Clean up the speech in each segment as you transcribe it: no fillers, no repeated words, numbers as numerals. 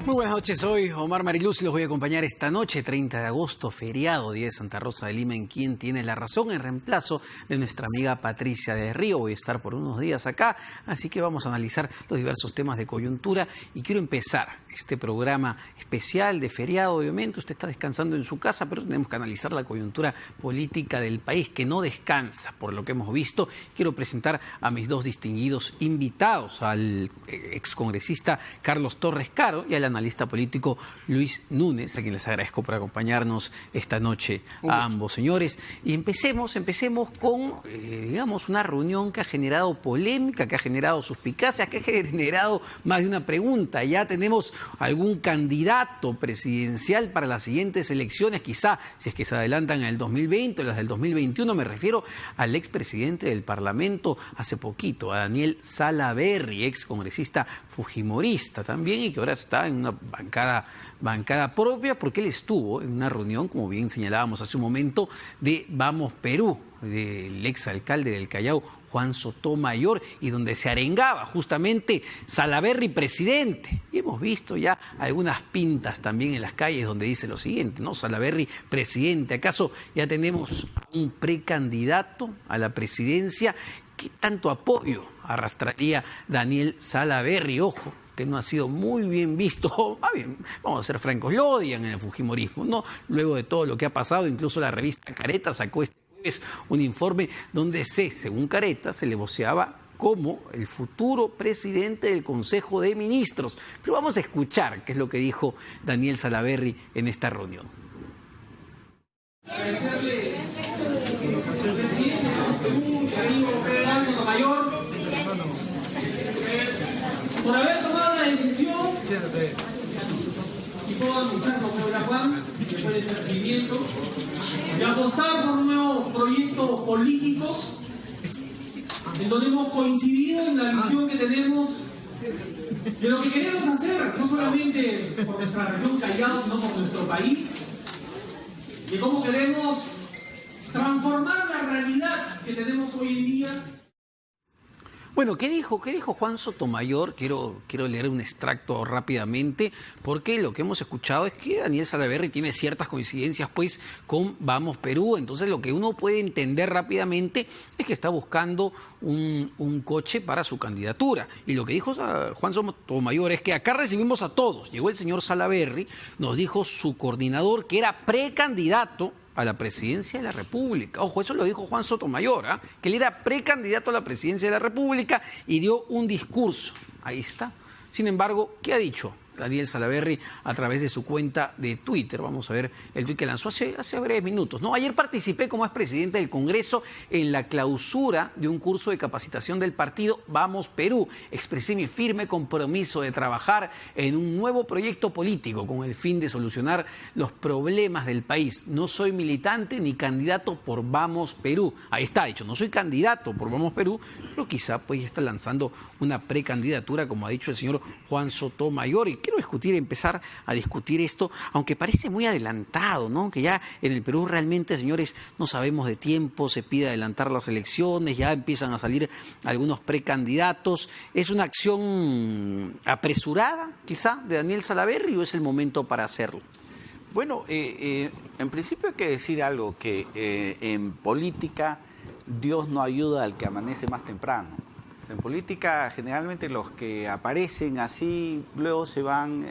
Muy buenas noches, soy Omar Mariluz y los voy a acompañar esta noche, 30 de agosto, feriado, día de Santa Rosa de Lima, en Quien Tiene la Razón, en reemplazo de nuestra amiga Patricia de Río. Voy a estar por unos días acá, así que vamos a analizar los diversos temas de coyuntura y quiero empezar este programa especial de feriado. Obviamente usted está descansando en su casa, pero tenemos que analizar la coyuntura política del país, que no descansa por lo que hemos visto. Quiero presentar a mis dos distinguidos invitados, al excongresista Carlos Torres Caro y al analista político Luis Núñez, a quien les agradezco por acompañarnos esta noche a ambos señores. Y empecemos con, digamos, una reunión que ha generado polémica, que ha generado suspicacias, que ha generado más de una pregunta. Ya tenemos algún candidato presidencial para las siguientes elecciones, quizá si es que se adelantan en el 2020 o las del 2021. Me refiero al expresidente del Parlamento hace poquito, a Daniel Salaverry, excongresista fujimorista también, y que ahora está en una bancada propia, porque él estuvo en una reunión, como bien señalábamos hace un momento, de Vamos Perú, del exalcalde del Callao, Juan Sotomayor, y donde se arengaba justamente Salaverry presidente. Y hemos visto ya algunas pintas también en las calles donde dice lo siguiente, ¿no? Salaverry presidente. ¿Acaso ya tenemos un precandidato a la presidencia? ¿Qué tanto apoyo arrastraría Daniel Salaverry? Ojo, que no ha sido muy bien visto, vamos a ser francos, lo odian en el fujimorismo, ¿no? Luego de todo lo que ha pasado, incluso la revista Careta sacó este jueves un informe donde según Careta, se le voceaba como el futuro presidente del Consejo de Ministros. Pero vamos a escuchar qué es lo que dijo Daniel Salaverry en esta reunión. Agradecerle al presidente de amigo Juan Sotomayor por haber tomado la decisión, y puedo anunciar como era Juan, después del recibimiento, de apostar por un nuevo proyecto político en donde hemos coincidido en la visión que tenemos de lo que queremos hacer, no solamente por nuestra región Callao, sino por nuestro país, de cómo queremos transformar la realidad que tenemos hoy en día. Bueno, ¿qué dijo Juan Sotomayor? Quiero leer un extracto rápidamente, porque lo que hemos escuchado es que Daniel Salaverry tiene ciertas coincidencias pues con Vamos Perú. Entonces lo que uno puede entender rápidamente es que está buscando un coche para su candidatura. Y lo que dijo Juan Sotomayor es que acá recibimos a todos. Llegó el señor Salaverry, nos dijo su coordinador que era precandidato a la presidencia de la República. Ojo, eso lo dijo Juan Sotomayor, que él era precandidato a la presidencia de la República y dio un discurso. Ahí está. Sin embargo, ¿qué ha dicho Daniel Salaverry a través de su cuenta de Twitter? Vamos a ver el tuit que lanzó hace breves minutos, ¿no? Ayer participé como expresidente del Congreso en la clausura de un curso de capacitación del partido Vamos Perú. Expresé mi firme compromiso de trabajar en un nuevo proyecto político con el fin de solucionar los problemas del país. No soy militante ni candidato por Vamos Perú. Ahí está, dicho, no soy candidato por Vamos Perú, pero quizá pues está lanzando una precandidatura, como ha dicho el señor Juan Sotomayor. Y quiero empezar a discutir esto, aunque parece muy adelantado, ¿no? Que ya en el Perú realmente, señores, no sabemos de tiempo, se pide adelantar las elecciones, ya empiezan a salir algunos precandidatos. ¿Es una acción apresurada, quizá, de Daniel Salaverry, o es el momento para hacerlo? Bueno, en principio hay que decir algo, que en política Dios no ayuda al que amanece más temprano. En política generalmente los que aparecen así luego se van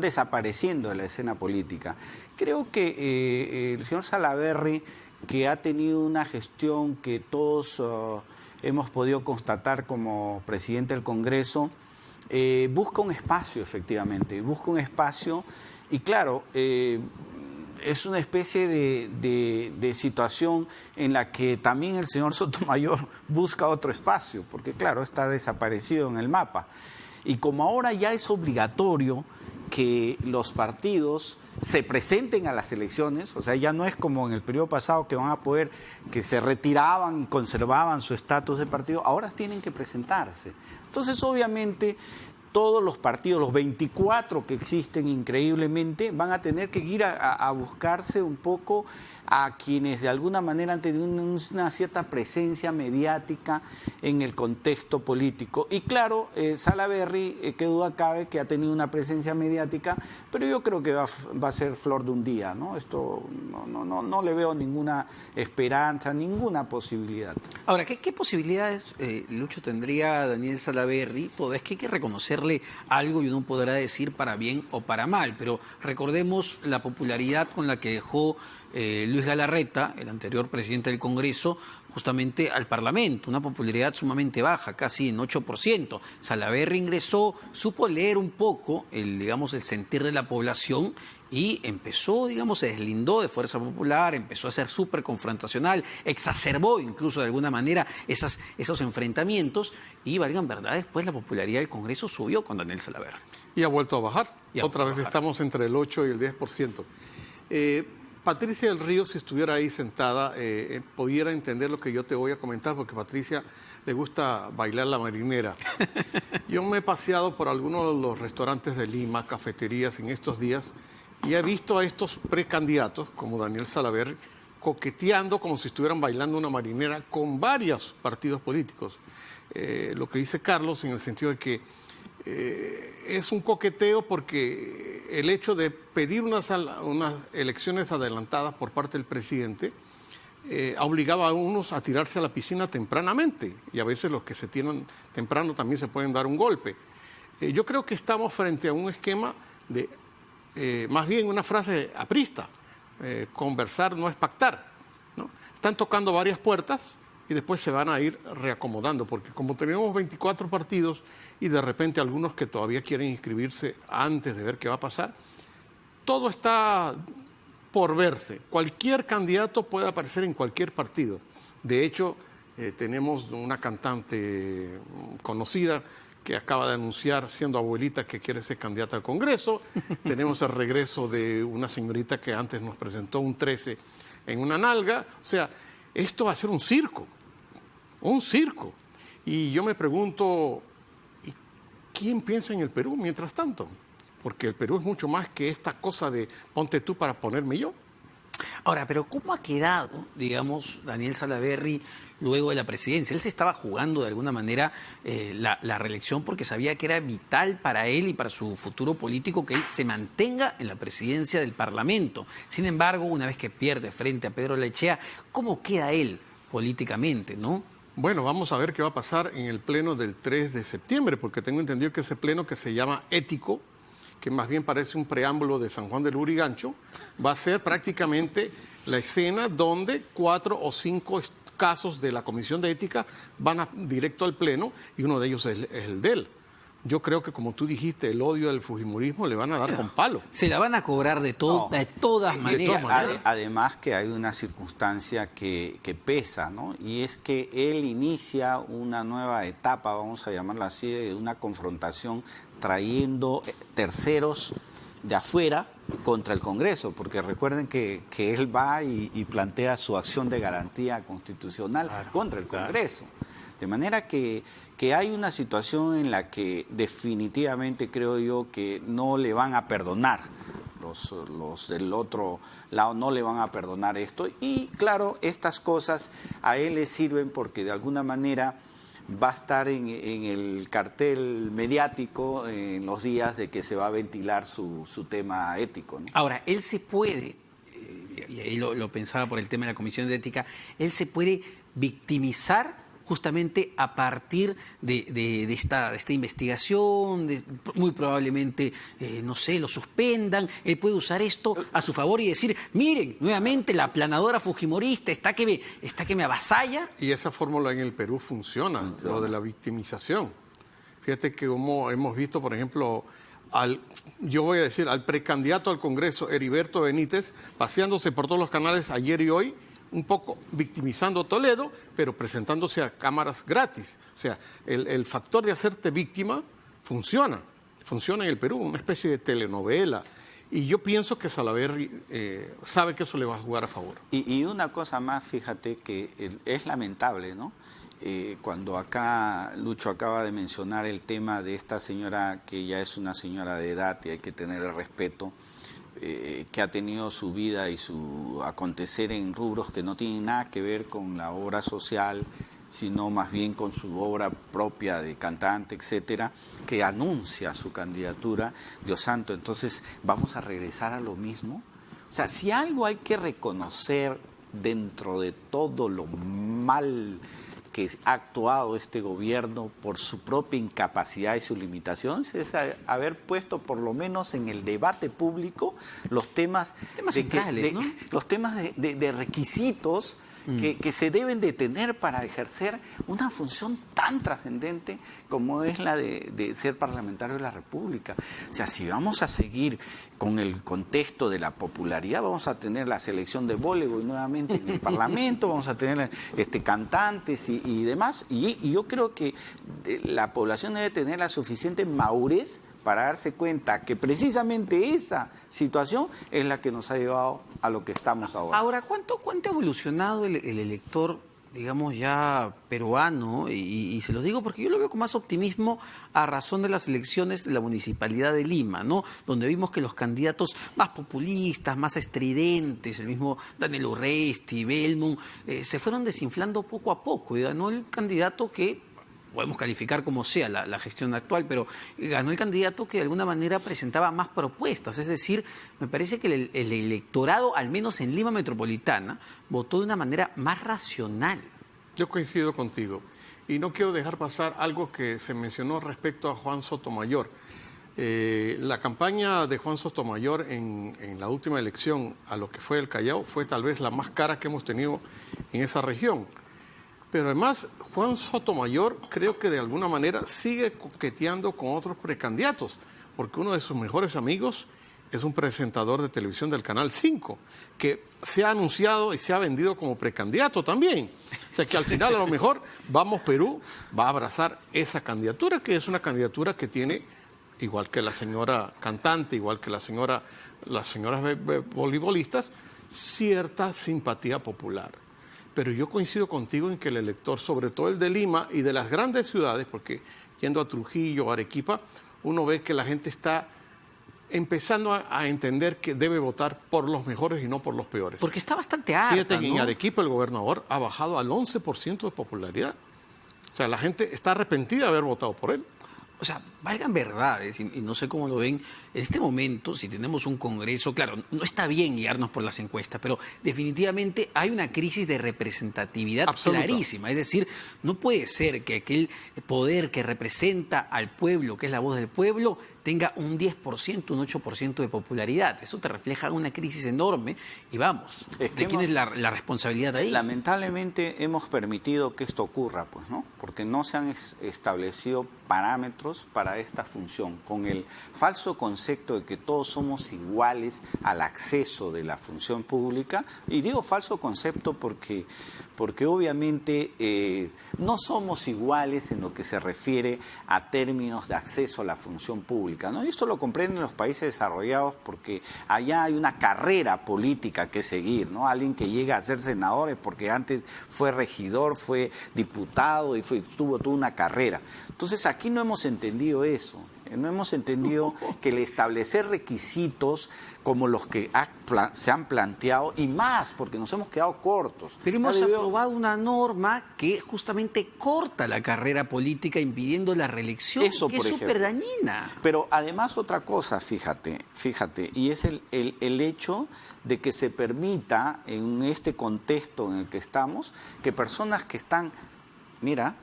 desapareciendo de la escena política. Creo que el señor Salaverry, que ha tenido una gestión que todos hemos podido constatar como presidente del Congreso, busca un espacio, efectivamente, busca un espacio y claro, es una especie de situación en la que también el señor Sotomayor busca otro espacio, porque claro, está desaparecido en el mapa. Y como ahora ya es obligatorio que los partidos se presenten a las elecciones, o sea, ya no es como en el periodo pasado que van a poder, que se retiraban y conservaban su estatus de partido, ahora tienen que presentarse. Entonces, obviamente, todos los partidos, los 24 que existen increíblemente, van a tener que ir a buscarse un poco a quienes de alguna manera han tenido una cierta presencia mediática en el contexto político. Y claro, Salaverry, qué duda cabe que ha tenido una presencia mediática, pero yo creo que va a ser flor de un día, ¿no? Esto no le veo ninguna esperanza, ninguna posibilidad. Ahora, ¿qué posibilidades, Lucho, tendría Daniel Salaverry? Es que hay que reconocerle algo y uno podrá decir para bien o para mal, pero recordemos la popularidad con la que dejó Luis Galarreta, el anterior presidente del Congreso, justamente al Parlamento, una popularidad sumamente baja, casi en 8%. Salaverry ingresó, supo leer un poco el sentir de la población y empezó, se deslindó de Fuerza Popular, empezó a ser súper confrontacional, exacerbó incluso de alguna manera esos enfrentamientos y, valgan verdad, después la popularidad del Congreso subió con Daniel Salaverry. Y ha vuelto a bajar. Otra vez estamos entre el 8 y el 10%. Patricia del Río, si estuviera ahí sentada, pudiera entender lo que yo te voy a comentar, porque a Patricia le gusta bailar la marinera. Yo me he paseado por algunos de los restaurantes de Lima, cafeterías en estos días, y he visto a estos precandidatos, como Daniel Salaverry, coqueteando como si estuvieran bailando una marinera con varios partidos políticos. Lo que dice Carlos en el sentido de que es un coqueteo porque el hecho de pedir unas elecciones adelantadas por parte del presidente obligaba a unos a tirarse a la piscina tempranamente, y a veces los que se tiran temprano también se pueden dar un golpe. Yo creo que estamos frente a un esquema de, más bien una frase aprista, conversar no es pactar, ¿no? Están tocando varias puertas y después se van a ir reacomodando, porque como tenemos 24 partidos y de repente algunos que todavía quieren inscribirse antes de ver qué va a pasar, todo está por verse. Cualquier candidato puede aparecer en cualquier partido. De hecho, tenemos una cantante conocida que acaba de anunciar, siendo abuelita, que quiere ser candidata al Congreso. Tenemos el regreso de una señorita que antes nos presentó un 13 en una nalga. O sea, esto va a ser un circo. Un circo. Y yo me pregunto, ¿quién piensa en el Perú mientras tanto? Porque el Perú es mucho más que esta cosa de ponte tú para ponerme yo. Ahora, pero ¿cómo ha quedado, Daniel Salaverry luego de la presidencia? Él se estaba jugando de alguna manera la reelección porque sabía que era vital para él y para su futuro político que él se mantenga en la presidencia del Parlamento. Sin embargo, una vez que pierde frente a Pedro Lechea, ¿cómo queda él políticamente, no? Bueno, vamos a ver qué va a pasar en el pleno del 3 de septiembre, porque tengo entendido que ese pleno que se llama ético, que más bien parece un preámbulo de San Juan del Lurigancho, va a ser prácticamente la escena donde 4 o 5 casos de la Comisión de Ética van directo al pleno, y uno de ellos es el de él. Yo creo que, como tú dijiste, el odio del fujimorismo le van a dar con palo. Se la van a cobrar de todas maneras. Además que hay una circunstancia que pesa, ¿no? Y es que él inicia una nueva etapa, vamos a llamarla así, de una confrontación trayendo terceros de afuera contra el Congreso, porque recuerden que él va y plantea su acción de garantía constitucional contra el Congreso. De manera que hay una situación en la que definitivamente creo yo que no le van a perdonar, los del otro lado no le van a perdonar esto. Y claro, estas cosas a él le sirven porque de alguna manera va a estar en el cartel mediático en los días de que se va a ventilar su tema ético, ¿no? Ahora, él se puede, y ahí lo pensaba por el tema de la Comisión de Ética, él se puede victimizar justamente a partir de esta investigación, muy probablemente, lo suspendan. Él puede usar esto a su favor y decir, miren, nuevamente la aplanadora fujimorista está que me avasalla. Y esa fórmula en el Perú funciona, lo de la victimización. Fíjate que como hemos visto, por ejemplo, al precandidato al Congreso, Heriberto Benítez, paseándose por todos los canales ayer y hoy, un poco victimizando a Toledo, pero presentándose a cámaras gratis. O sea, el factor de hacerte víctima funciona en el Perú, una especie de telenovela. Y yo pienso que Salaverry sabe que eso le va a jugar a favor. Y una cosa más, fíjate que es lamentable, ¿no? cuando acá Lucho acaba de mencionar el tema de esta señora que ya es una señora de edad y hay que tener el respeto, que ha tenido su vida y su acontecer en rubros que no tienen nada que ver con la obra social, sino más bien con su obra propia de cantante, etcétera, que anuncia su candidatura. Dios santo, entonces, ¿vamos a regresar a lo mismo? O sea, si algo hay que reconocer dentro de todo lo mal que ha actuado este gobierno por su propia incapacidad y su limitación, es haber puesto por lo menos en el debate público los temas centrales, ¿no? Los temas de requisitos que se deben de tener para ejercer una función tan trascendente como es la de ser parlamentario de la República. O sea, si vamos a seguir con el contexto de la popularidad, vamos a tener la selección de voleibol nuevamente en el Parlamento, vamos a tener cantantes y demás, y yo creo que la población debe tener la suficiente madurez para darse cuenta que precisamente esa situación es la que nos ha llevado a lo que estamos ahora. Ahora, ¿cuánto ha evolucionado el elector, digamos, ya peruano? Y se los digo porque yo lo veo con más optimismo a razón de las elecciones de la Municipalidad de Lima, ¿no? Donde vimos que los candidatos más populistas, más estridentes, el mismo Daniel Urresti, Belmont, se fueron desinflando poco a poco y ganó el candidato que podemos calificar como sea la gestión actual, pero ganó el candidato que de alguna manera presentaba más propuestas. Es decir, me parece que el electorado, al menos en Lima Metropolitana, votó de una manera más racional. Yo coincido contigo. Y no quiero dejar pasar algo que se mencionó respecto a Juan Sotomayor. La campaña de Juan Sotomayor en la última elección a lo que fue el Callao fue tal vez la más cara que hemos tenido en esa región. Pero además, Juan Sotomayor creo que de alguna manera sigue coqueteando con otros precandidatos, porque uno de sus mejores amigos es un presentador de televisión del Canal 5, que se ha anunciado y se ha vendido como precandidato también. O sea que al final a lo mejor Vamos Perú va a abrazar esa candidatura, que es una candidatura que tiene, igual que la señora cantante, igual que las señoras voleibolistas, cierta simpatía popular. Pero yo coincido contigo en que el elector, sobre todo el de Lima y de las grandes ciudades, porque yendo a Trujillo, Arequipa, uno ve que la gente está empezando a entender que debe votar por los mejores y no por los peores. Porque está bastante harta, Fíjate que ¿no? en Arequipa el gobernador ha bajado al 11% de popularidad. O sea, la gente está arrepentida de haber votado por él. O sea, valgan verdades, y no sé cómo lo ven, en este momento, si tenemos un Congreso, claro, no está bien guiarnos por las encuestas, pero definitivamente hay una crisis de representatividad absoluta, clarísima. Es decir, no puede ser que aquel poder que representa al pueblo, que es la voz del pueblo, tenga un 10%, un 8% de popularidad. Eso te refleja una crisis enorme y vamos, ¿de quién es la responsabilidad ahí? Lamentablemente hemos permitido que esto ocurra, pues, ¿no? Porque no se han establecido parámetros para esta función, con el falso concepto de que todos somos iguales al acceso de la función pública, y digo falso concepto porque obviamente no somos iguales en lo que se refiere a términos de acceso a la función pública, ¿no? Y esto lo comprenden los países desarrollados porque allá hay una carrera política que seguir, ¿no? Alguien que llega a ser senador es porque antes fue regidor, fue diputado y tuvo toda una carrera. Entonces aquí no hemos entendido eso. No hemos entendido que el establecer requisitos como los que se han planteado, y más, porque nos hemos quedado cortos. Pero hemos aprobado una norma que justamente corta la carrera política impidiendo la reelección, eso, que es súper dañina. Pero además otra cosa, fíjate, y es el hecho de que se permita en este contexto en el que estamos, que personas que están, mira,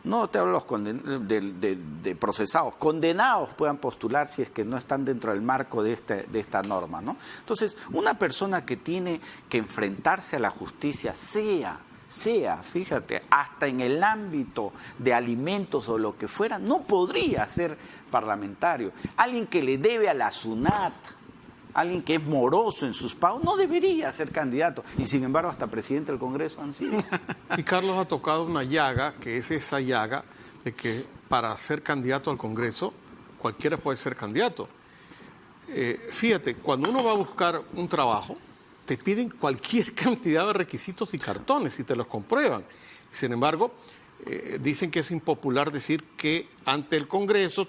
no te hablo de procesados, condenados puedan postular si es que no están dentro del marco de esta norma, ¿no? Entonces, una persona que tiene que enfrentarse a la justicia, sea, fíjate, hasta en el ámbito de alimentos o lo que fuera, no podría ser parlamentario. Alguien que le debe a la SUNAT, alguien que es moroso en sus pagos, no debería ser candidato. Y sin embargo, hasta presidente del Congreso han sido. Y Carlos ha tocado una llaga, que es esa llaga de que para ser candidato al Congreso, cualquiera puede ser candidato. Fíjate, cuando uno va a buscar un trabajo, te piden cualquier cantidad de requisitos y cartones y te los comprueban. Sin embargo, dicen que es impopular decir que ante el Congreso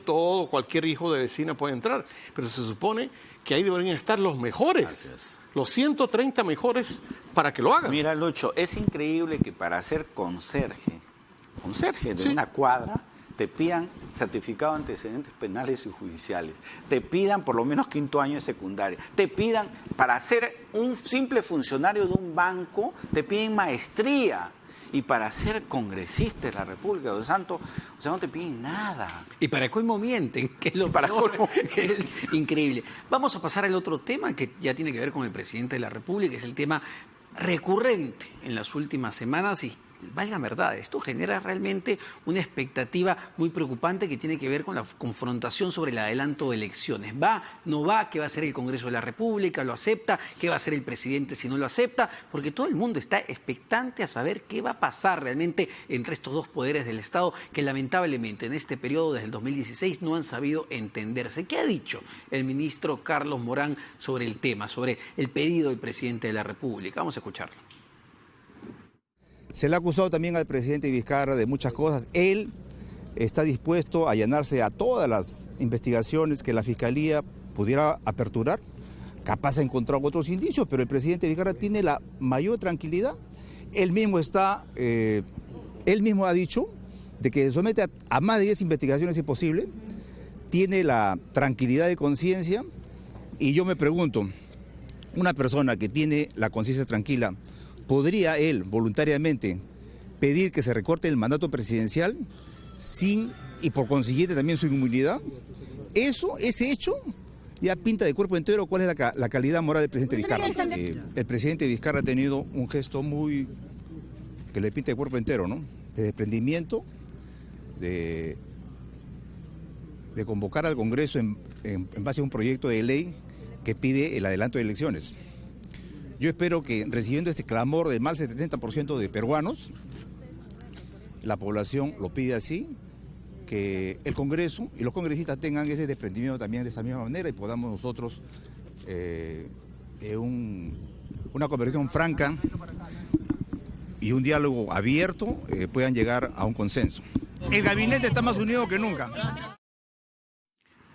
cualquier hijo de vecina puede entrar, pero se supone que ahí deberían estar los mejores, los 130 mejores para que lo hagan. Mira, Lucho, es increíble que para ser conserje de una cuadra, te pidan certificado de antecedentes penales y judiciales, te pidan por lo menos 5º año de secundaria, te pidan, para ser un simple funcionario de un banco, te piden maestría. Y para ser congresista de la República de Santo, o sea, no te piden nada. Y para colmo mienten, que es lo Para peor. colmo. Es increíble. Vamos a pasar al otro tema que ya tiene que ver con el presidente de la República, es el tema recurrente en las últimas semanas y valga verdad, esto genera realmente una expectativa muy preocupante que tiene que ver con la confrontación sobre el adelanto de elecciones. ¿Va? ¿No va? ¿Qué va a hacer el Congreso de la República? ¿Lo acepta? ¿Qué va a hacer el presidente si no lo acepta? Porque todo el mundo está expectante a saber qué va a pasar realmente entre estos dos poderes del Estado que lamentablemente en este periodo desde el 2016 no han sabido entenderse. ¿Qué ha dicho el ministro Carlos Morán sobre el tema, sobre el pedido del presidente de la República? Vamos a escucharlo. Se le ha acusado también al presidente Vizcarra de muchas cosas. Él está dispuesto a allanarse a todas las investigaciones que la Fiscalía pudiera aperturar. Capaz ha encontrado otros indicios, pero el presidente Vizcarra tiene la mayor tranquilidad. Él mismo ha dicho de que se somete a más de 10 investigaciones si posible. Tiene la tranquilidad de conciencia. Y yo me pregunto, una persona que tiene la conciencia tranquila, ¿podría él voluntariamente pedir que se recorte el mandato presidencial y por consiguiente también su inmunidad? Ese hecho ya pinta de cuerpo entero cuál es la calidad moral del presidente Vizcarra. El presidente Vizcarra ha tenido un gesto que le pinta de cuerpo entero, ¿no? De desprendimiento, de convocar al Congreso en base a un proyecto de ley que pide el adelanto de elecciones. Yo espero que recibiendo este clamor de más del 70% de peruanos, la población lo pide así, que el Congreso y los congresistas tengan ese desprendimiento también de esa misma manera y podamos nosotros, una conversación franca y un diálogo abierto, puedan llegar a un consenso. El gabinete está más unido que nunca.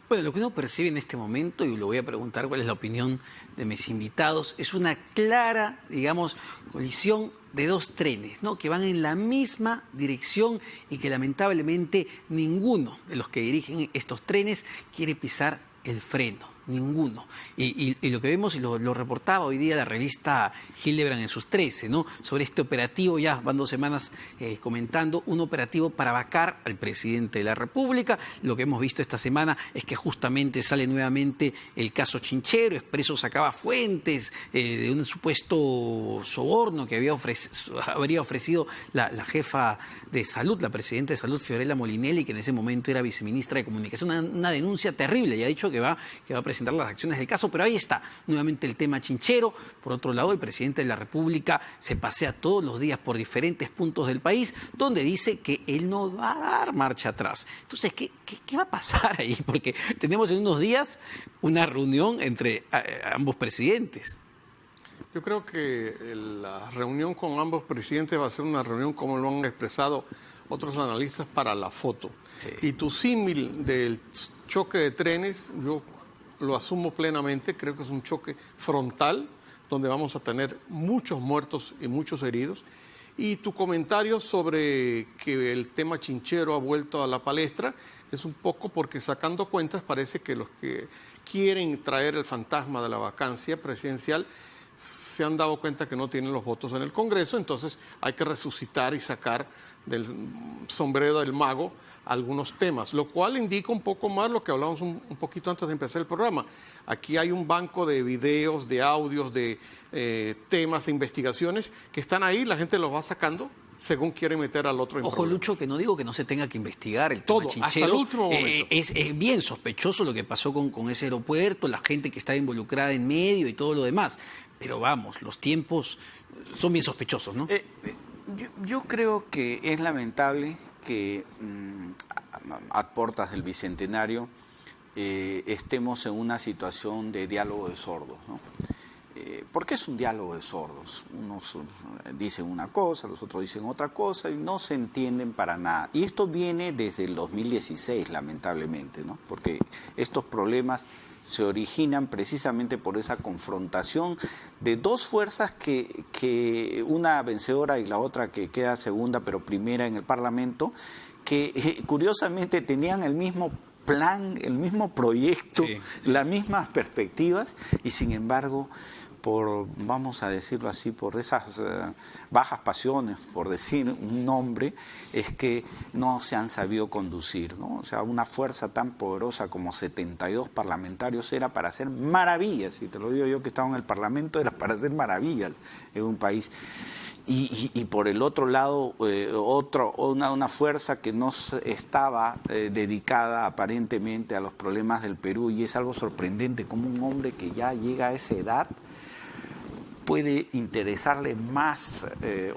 Bueno, lo que uno percibe en este momento, y lo voy a preguntar cuál es la opinión de mis invitados, es una clara, digamos, colisión de dos trenes, ¿no?, que van en la misma dirección y que lamentablemente ninguno de los que dirigen estos trenes quiere pisar el freno. Ninguno. Y lo que vemos, y lo reportaba hoy día la revista Hildebrand en sus 13, ¿no?, sobre este operativo, ya van 2 semanas comentando, un operativo para vacar al presidente de la República. Lo que hemos visto esta semana es que justamente sale nuevamente el caso Chinchero. Expreso sacaba fuentes de un supuesto soborno que habría ofrecido la jefa de salud, la presidenta de salud, Fiorella Molinelli, que en ese momento era viceministra de Comunicación. Una denuncia terrible, y ha dicho que va a presentar las acciones del caso, pero ahí está nuevamente el tema Chinchero. Por otro lado, el presidente de la República se pasea todos los días por diferentes puntos del país donde dice que él no va a dar marcha atrás. Entonces, ¿qué va a pasar ahí? Porque tenemos en unos días una reunión entre ambos presidentes. Yo creo que la reunión con ambos presidentes va a ser una reunión, como lo han expresado otros analistas, para la foto. Sí. Y tu símil del choque de trenes, yo lo asumo plenamente. Creo que es un choque frontal donde vamos a tener muchos muertos y muchos heridos. Y tu comentario sobre que el tema Chinchero ha vuelto a la palestra es un poco porque, sacando cuentas, parece que los que quieren traer el fantasma de la vacancia presidencial se han dado cuenta que no tienen los votos en el Congreso. Entonces hay que resucitar y sacar del sombrero del mago algunos temas, lo cual indica un poco más lo que hablamos un poquito antes de empezar el programa. Aquí hay un banco de videos, de audios, de temas, de investigaciones que están ahí, la gente los va sacando según quiere meter al otro en Ojo, problema. Lucho, que no digo que no se tenga que investigar el todo, tema Chinchero. hasta el último momento. Es bien sospechoso lo que pasó con ese aeropuerto, la gente que está involucrada en medio y todo lo demás. Pero vamos, los tiempos son bien sospechosos, ¿no? Yo creo que es lamentable que a puertas del Bicentenario estemos en una situación de diálogo de sordos, ¿no? porque es un diálogo de sordos. Unos dicen una cosa, los otros dicen otra cosa y no se entienden para nada. Y esto viene desde el 2016, lamentablemente, ¿no? Porque estos problemas se originan precisamente por esa confrontación de dos fuerzas que una vencedora y la otra que queda segunda pero primera en el Parlamento, que curiosamente tenían el mismo plan, el mismo proyecto, sí. las mismas perspectivas y sin embargo por, vamos a decirlo así, por esas bajas pasiones, por decir un nombre, es que no se han sabido conducir, ¿no? O sea, una fuerza tan poderosa como 72 parlamentarios era para hacer maravillas, y te lo digo yo que estaba en el Parlamento, era para hacer maravillas en un país. Y por el otro lado, una fuerza que no estaba dedicada aparentemente a los problemas del Perú, y es algo sorprendente como un hombre que ya llega a esa edad puede interesarle más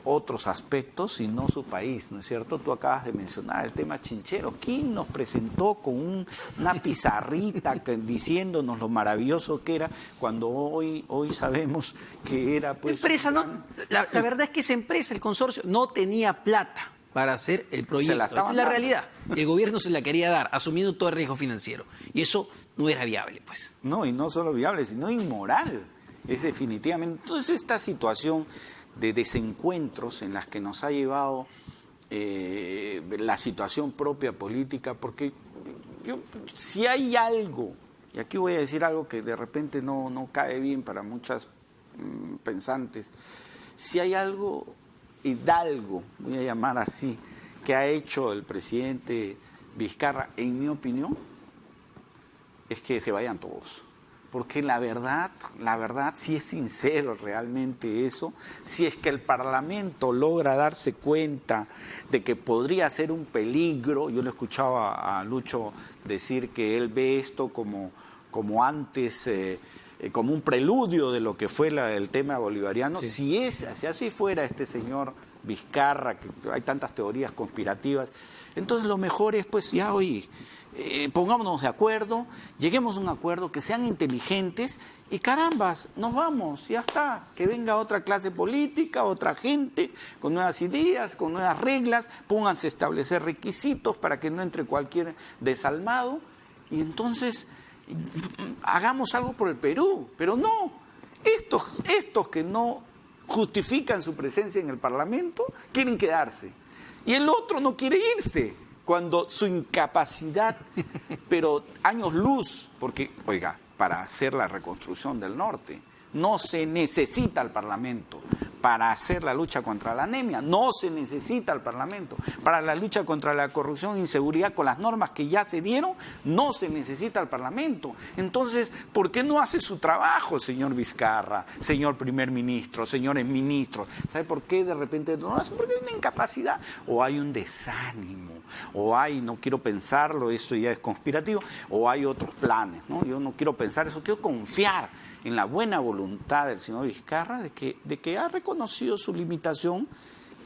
otros aspectos y no su país, ¿no es cierto? Tú acabas de mencionar el tema chinchero. ¿Quién nos presentó con una pizarrita diciéndonos lo maravilloso que era cuando hoy sabemos que era pues... Empresa, no, la verdad es que esa empresa, el consorcio, no tenía plata para hacer el proyecto. Esa es la realidad. El gobierno se la quería dar, asumiendo todo el riesgo financiero. Y eso no era viable, pues. No, y no solo viable, sino inmoral. Es definitivamente. Entonces esta situación de desencuentros en las que nos ha llevado la situación propia política, porque si hay algo, y aquí voy a decir algo que de repente no cae bien para muchas pensantes, si hay algo hidalgo, voy a llamar así, que ha hecho el presidente Vizcarra, en mi opinión, es que se vayan todos. Porque la verdad, si es sincero realmente eso, si es que el Parlamento logra darse cuenta de que podría ser un peligro, yo le escuchaba a Lucho decir que él ve esto como antes, como un preludio de lo que fue el tema bolivariano, sí. si así fuera este señor Vizcarra, que hay tantas teorías conspirativas, entonces lo mejor es pues ya hoy... pongámonos de acuerdo, lleguemos a un acuerdo, que sean inteligentes y carambas, nos vamos, ya está, que venga otra clase política, otra gente con nuevas ideas, con nuevas reglas, pónganse a establecer requisitos para que no entre cualquier desalmado y entonces hagamos algo por el Perú, pero no, estos que no justifican su presencia en el Parlamento quieren quedarse y el otro no quiere irse. Cuando su incapacidad, pero años luz, porque, oiga, para hacer la reconstrucción del norte, no se necesita el Parlamento. Para hacer la lucha contra la anemia, no se necesita el Parlamento. Para la lucha contra la corrupción e inseguridad, con las normas que ya se dieron, no se necesita el Parlamento. Entonces, ¿por qué no hace su trabajo, señor Vizcarra, señor primer ministro, señores ministros? ¿Sabe por qué de repente no lo hace? Porque hay una incapacidad, o hay un desánimo, o hay, no quiero pensarlo, eso ya es conspirativo, o hay otros planes, ¿no? Yo no quiero pensar eso, quiero confiar en la buena voluntad del señor Vizcarra de que ha reconocido su limitación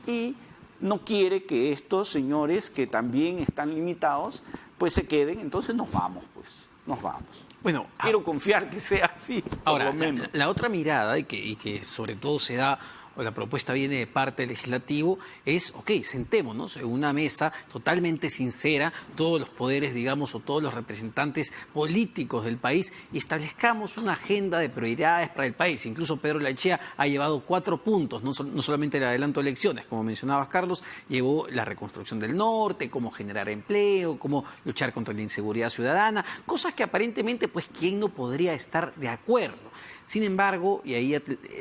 y no quiere que estos señores que también están limitados pues se queden, entonces nos vamos. Bueno, quiero confiar que sea así, ahora, por lo menos. La otra mirada y que sobre todo se da, o la propuesta viene de parte del legislativo, es, sentémonos en una mesa totalmente sincera, todos los poderes, digamos, o todos los representantes políticos del país, y establezcamos una agenda de prioridades para el país. Incluso Pedro Laechea ha llevado 4 puntos, no solamente el adelanto de elecciones, como mencionabas, Carlos, llevó la reconstrucción del norte, cómo generar empleo, cómo luchar contra la inseguridad ciudadana, cosas que aparentemente, pues, ¿quién no podría estar de acuerdo? Sin embargo, y ahí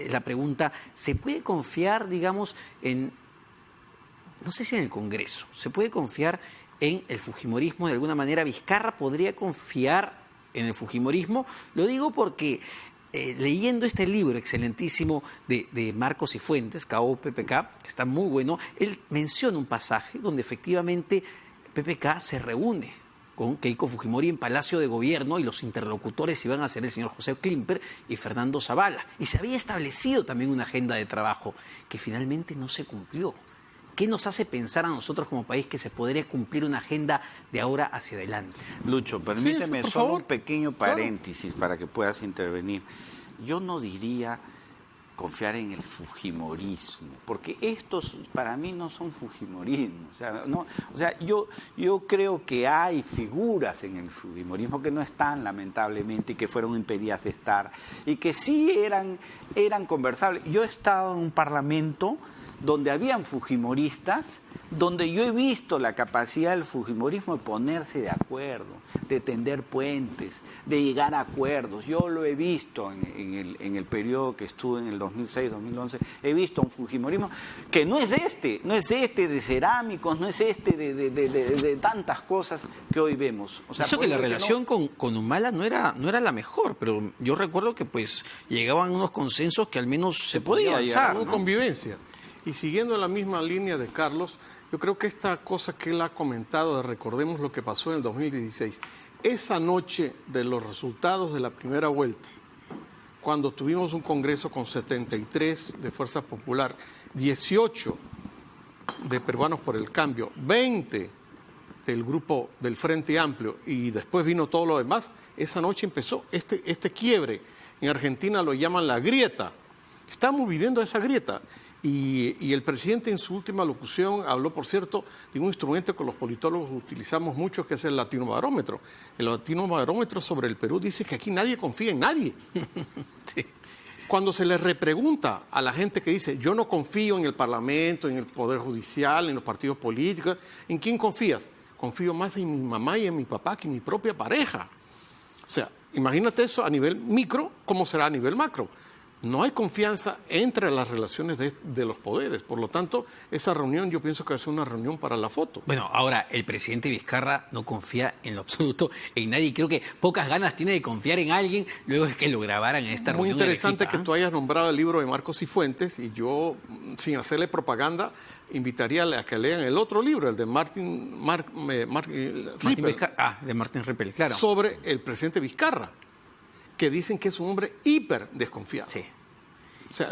la pregunta, ¿se puede confiar, digamos, no sé si en el Congreso, se puede confiar en el fujimorismo de alguna manera? ¿Vizcarra podría confiar en el fujimorismo? Lo digo porque leyendo este libro excelentísimo de Marcos y Fuentes, KO-PPK, que está muy bueno, él menciona un pasaje donde efectivamente PPK se reúne con Keiko Fujimori en Palacio de Gobierno y los interlocutores iban a ser el señor José Klimper y Fernando Zavala. Y se había establecido también una agenda de trabajo que finalmente no se cumplió. ¿Qué nos hace pensar a nosotros como país que se podría cumplir una agenda de ahora hacia adelante? Lucho, permíteme solo un pequeño paréntesis para que puedas intervenir. Yo no diría confiar en el fujimorismo, porque estos para mí no son fujimorismo. Yo creo que hay figuras en el fujimorismo que no están, lamentablemente, y que fueron impedidas de estar, y que sí eran conversables. Yo he estado en un parlamento donde habían fujimoristas, donde yo he visto la capacidad del fujimorismo de ponerse de acuerdo, de tender puentes, de llegar a acuerdos. Yo lo he visto en el periodo que estuve en el 2006-2011, he visto un fujimorismo que no es este de cerámicos, no es de tantas cosas que hoy vemos. O sea, eso que la relación con Humala no era la mejor, pero yo recuerdo que pues llegaban unos consensos que al menos se podía avanzar, ¿no? Convivencia. Y siguiendo la misma línea de Carlos, yo creo que esta cosa que él ha comentado de recordemos lo que pasó en el 2016, esa noche de los resultados de la primera vuelta, cuando tuvimos un Congreso con 73 de Fuerza Popular, 18 de Peruanos por el Cambio, 20 del grupo del Frente Amplio y después vino todo lo demás, esa noche empezó este quiebre. En Argentina lo llaman la grieta. Estamos viviendo esa grieta. Y el presidente en su última locución habló, por cierto, de un instrumento que los politólogos utilizamos mucho, que es el latinobarómetro. El latinobarómetro sobre el Perú dice que aquí nadie confía en nadie. Sí. Cuando se le repregunta a la gente que dice, yo no confío en el Parlamento, en el Poder Judicial, en los partidos políticos, ¿en quién confías? Confío más en mi mamá y en mi papá que en mi propia pareja. O sea, imagínate eso a nivel micro, ¿cómo será a nivel macro? No hay confianza entre las relaciones de los poderes. Por lo tanto, esa reunión yo pienso que va a ser una reunión para la foto. Bueno, ahora, el presidente Vizcarra no confía en lo absoluto en nadie. Creo que pocas ganas tiene de confiar en alguien luego de que lo grabaran en esta reunión. Muy interesante que tú hayas nombrado el libro de Marcos y Fuentes, y yo, sin hacerle propaganda, invitaría a que lean el otro libro, el de Martin Rippel, claro. Sobre el presidente Vizcarra, que dicen que es un hombre hiper desconfiado. Sí. O sea,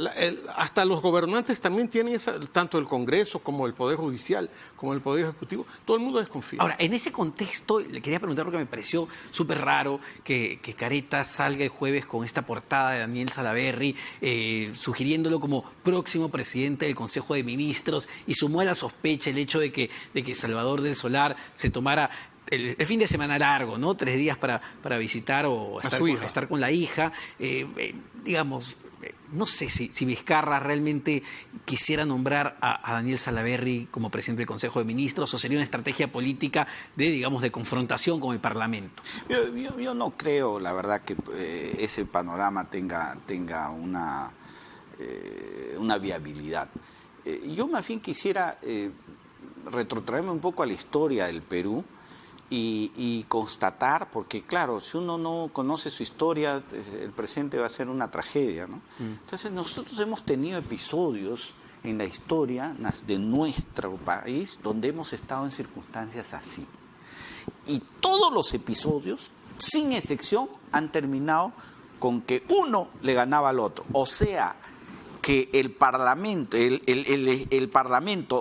hasta los gobernantes también tienen tanto el Congreso como el Poder Judicial, como el Poder Ejecutivo, todo el mundo desconfía. Ahora, en ese contexto, le quería preguntar porque me pareció súper raro que Careta salga el jueves con esta portada de Daniel Salaverry, sugiriéndolo como próximo presidente del Consejo de Ministros, y sumó a la sospecha el hecho de que Salvador del Solar se tomara el fin de semana largo, ¿no? 3 días para visitar o estar con la hija. Digamos, no sé si Vizcarra realmente quisiera nombrar a Daniel Salaverry como presidente del Consejo de Ministros, o sería una estrategia política de confrontación con el Parlamento. Yo no creo, la verdad, que ese panorama tenga una viabilidad. Yo más bien quisiera retrotraerme un poco a la historia del Perú, y constatar, porque claro, si uno no conoce su historia, el presente va a ser una tragedia, ¿no? Entonces nosotros hemos tenido episodios en la historia de nuestro país donde hemos estado en circunstancias así. Y todos los episodios, sin excepción, han terminado con que uno le ganaba al otro. O sea, que el Parlamento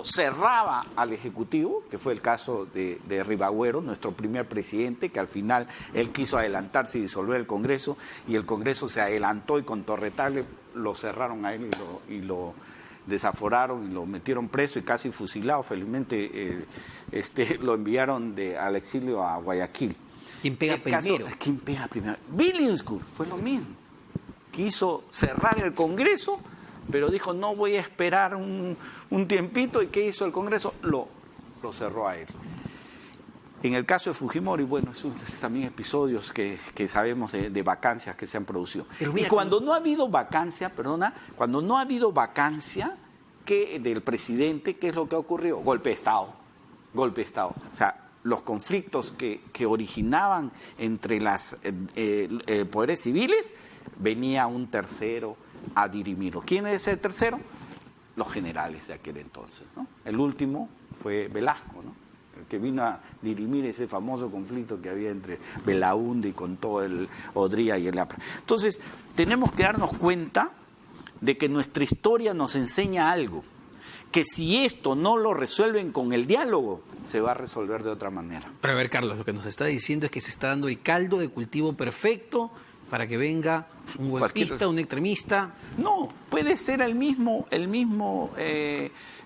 cerraba al Ejecutivo, que fue el caso de Ribagüero, nuestro primer presidente, que al final él quiso adelantarse y disolver el Congreso, y el Congreso se adelantó y con torretable lo cerraron a él y lo desaforaron y lo metieron preso y casi fusilado. Felizmente lo enviaron al exilio a Guayaquil. ¿Quién pega primero? ¿Quién pega primero? Billinghurst fue lo mismo. Quiso cerrar el Congreso, pero dijo, no voy a esperar un tiempito. ¿Y qué hizo el Congreso? Lo cerró a él. En el caso de Fujimori, bueno, esos también episodios que sabemos de vacancias que se han producido. Y cuando no ha habido vacancia, del presidente, ¿qué es lo que ha ocurrido? Golpe de Estado. O sea, los conflictos que originaban entre los poderes civiles, venía un tercero a dirimirlo. ¿Quién es el tercero? Los generales de aquel entonces, ¿no? El último fue Velasco, ¿no? El que vino a dirimir ese famoso conflicto que había entre Belaúnde y con todo el Odría y el APRA. Entonces, tenemos que darnos cuenta de que nuestra historia nos enseña algo, que si esto no lo resuelven con el diálogo, se va a resolver de otra manera. Pero a ver, Carlos, lo que nos está diciendo es que se está dando el caldo de cultivo perfecto para que venga un golpista, un extremista? No, puede ser el mismo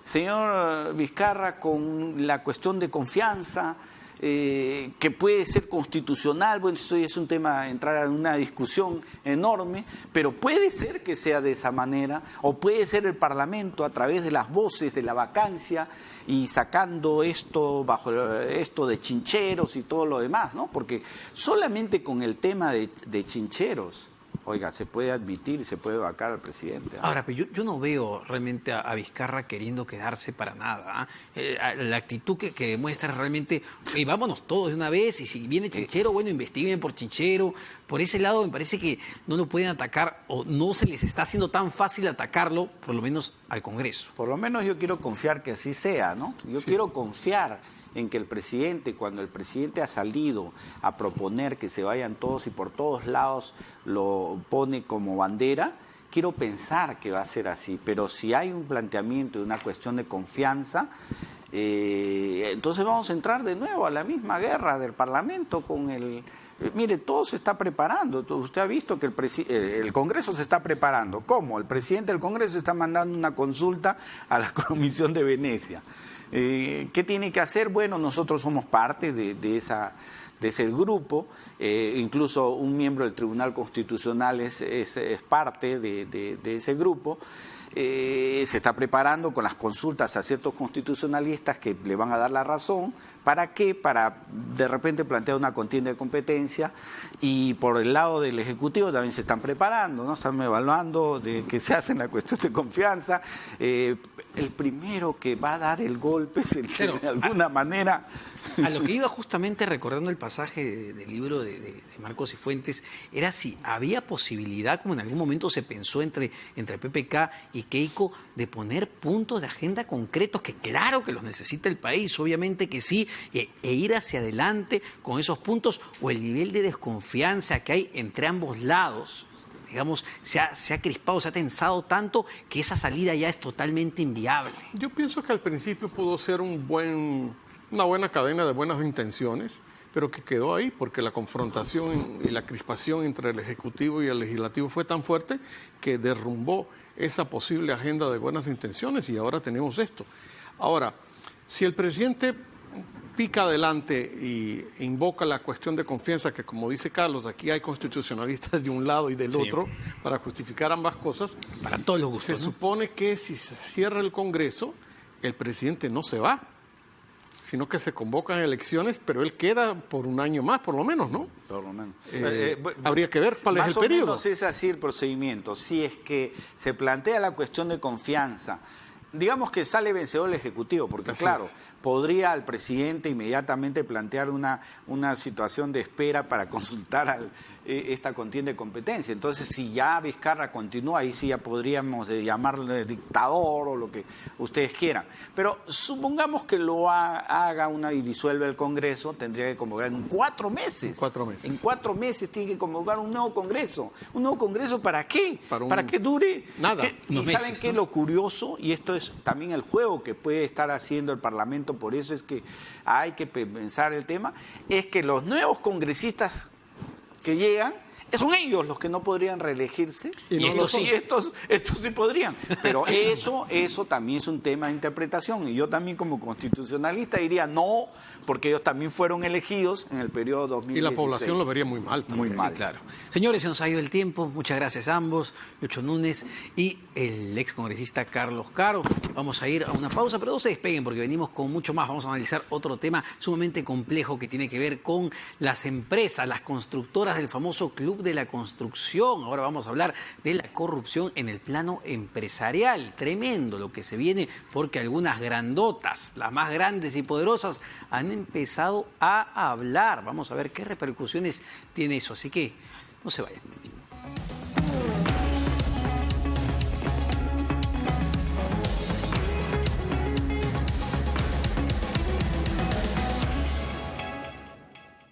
señor Vizcarra con la cuestión de confianza, que puede ser constitucional. Bueno, eso es un tema, entrar en una discusión enorme, pero puede ser que sea de esa manera, o puede ser el Parlamento a través de las voces de la vacancia y sacando esto de chincheros y todo lo demás, ¿no? Porque solamente con el tema de chincheros, oiga, se puede admitir y se puede vacar al presidente, ¿no? Ahora, pero yo no veo realmente a Vizcarra queriendo quedarse para nada, ¿eh? La actitud que demuestra realmente, vámonos todos de una vez, y si viene Chinchero, bueno, investiguen por Chinchero. Por ese lado me parece que no lo pueden atacar, o no se les está haciendo tan fácil atacarlo, por lo menos al Congreso. Por lo menos yo quiero confiar que así sea, ¿no? Yo quiero confiar en que el presidente, cuando el presidente ha salido a proponer que se vayan todos y por todos lados lo pone como bandera, quiero pensar que va a ser así. Pero si hay un planteamiento de una cuestión de confianza, entonces vamos a entrar de nuevo a la misma guerra del Parlamento con el... Mire, todo se está preparando. Usted ha visto que el Congreso se está preparando. ¿Cómo? El presidente del Congreso está mandando una consulta a la Comisión de Venecia. ¿Qué tiene que hacer? Bueno, nosotros somos parte de ese grupo, incluso un miembro del Tribunal Constitucional es parte de ese grupo. Se está preparando con las consultas a ciertos constitucionalistas que le van a dar la razón. ¿Para qué? Para de repente plantear una contienda de competencia, y por el lado del Ejecutivo también se están preparando, ¿no? Están evaluando de que se hace en la cuestión de confianza. El primero que va a dar el golpe es el que de alguna manera... A lo que iba justamente recordando el pasaje del libro de Marcos y Fuentes, era si había posibilidad, como en algún momento se pensó entre PPK y Keiko, de poner puntos de agenda concretos, que claro que los necesita el país, obviamente que sí, e ir hacia adelante con esos puntos, o el nivel de desconfianza que hay entre ambos lados, digamos, se ha crispado, se ha tensado tanto que esa salida ya es totalmente inviable. Yo pienso que al principio pudo ser una buena cadena de buenas intenciones, pero que quedó ahí porque la confrontación y la crispación entre el Ejecutivo y el Legislativo fue tan fuerte que derrumbó esa posible agenda de buenas intenciones, y ahora tenemos esto. Ahora, si el presidente pica adelante y invoca la cuestión de confianza, que como dice Carlos, aquí hay constitucionalistas de un lado y del otro para justificar ambas cosas, para todos los gustos, se supone que si se cierra el Congreso, el presidente no se va, sino que se convocan elecciones, pero él queda por un año más, por lo menos, ¿no? Por lo menos. Habría que ver cuál es el periodo. Más o menos es así el procedimiento. Si es que se plantea la cuestión de confianza, digamos que sale vencedor el Ejecutivo, porque claro, podría el presidente inmediatamente plantear una situación de espera para consultar esta contienda de competencia. Entonces, si ya Vizcarra continúa, ahí sí ya podríamos llamarle dictador o lo que ustedes quieran. Pero supongamos que lo haga y disuelve el Congreso, tendría que convocar en 4 meses. 4 meses. En 4 meses tiene que convocar un nuevo Congreso. ¿Un nuevo Congreso para qué? Para que dure nada. ¿Y saben qué es lo curioso? Y esto es también el juego que puede estar haciendo el Parlamento, por eso es que hay que pensar el tema, es que los nuevos congresistas que llegan, son ellos los que no podrían reelegirse, y estos sí podrían. Pero eso también es un tema de interpretación, y yo también como constitucionalista diría no, porque ellos también fueron elegidos en el periodo 2016. Y la población lo vería muy mal también. Muy mal. Sí, claro. Señores, se nos ha ido el tiempo. Muchas gracias a ambos, Lucho Núñez y el excongresista Carlos Caro. Vamos a ir a una pausa, pero no se despeguen porque venimos con mucho más. Vamos a analizar otro tema sumamente complejo que tiene que ver con las empresas, las constructoras del famoso Club de la Construcción. Ahora vamos a hablar de la corrupción en el plano empresarial. Tremendo lo que se viene, porque algunas grandotas, las más grandes y poderosas, han empezado a hablar. Vamos a ver qué repercusiones tiene eso. Así que no se vayan.